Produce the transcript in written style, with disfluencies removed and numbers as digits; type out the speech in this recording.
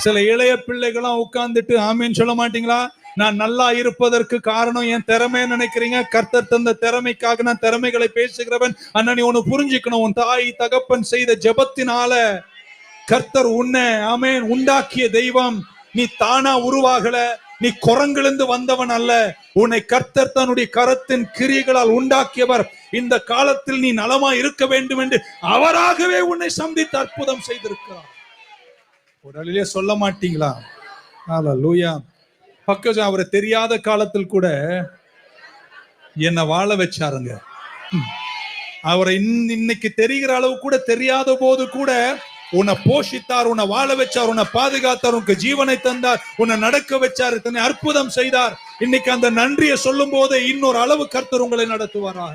சில இளைய பிள்ளைகளும் உட்கார்ந்துட்டு ஆமேன்னு சொல்ல மாட்டீங்களா? நான் நல்லா இருப்பதற்கு காரணம் என் திறமை நினைக்கிறீங்க. கர்த்தர் தந்த திறமைக்காக நான் திறமைகளை பேசுகிறவன். அண்ணா, நீ ஒண்ணு புரிஞ்சுக்கணும். உன் தாய் தகப்பன் செய்த ஜெபத்தினால கர்த்தர் உன்னை ஆமேன் உண்டாக்கிய தெய்வம். நீ தானா உருவாகல, நீ குரங்கிலிருந்து வந்தவன் அல்ல. உன்னை கர்த்தர் தன்னுடைய கரத்தின் கிரியைகளால் உண்டாக்கியவர். இந்த காலத்தில் நீ நலமா இருக்க வேண்டும் என்று அவராகவே உன்னை சந்தித்து அற்புதம் செய்திருக்கிறார். ஒரு சொல்ல மாட்டீங்களா? ஹல்லேலூயா. பக்கம் அவரை தெரியாத காலத்தில் கூட என்னை வாழ வச்சாருங்க. அவரை இன்னைக்கு தெரிகிற அளவு கூட தெரியாத போது கூட உன்னை போஷித்தார், உன்னை வாழ வச்சார், உன்னை பாதுகாத்தார், உனக்கு ஜீவனை தந்தார், உன்னை நடக்க வச்சார், தன்னை அற்புதம் செய்தார். இன்னைக்கு அந்த நன்றியை சொல்லும் போது இன்னொரு அளவு கர்த்தர் உங்களை நடத்துவாராக.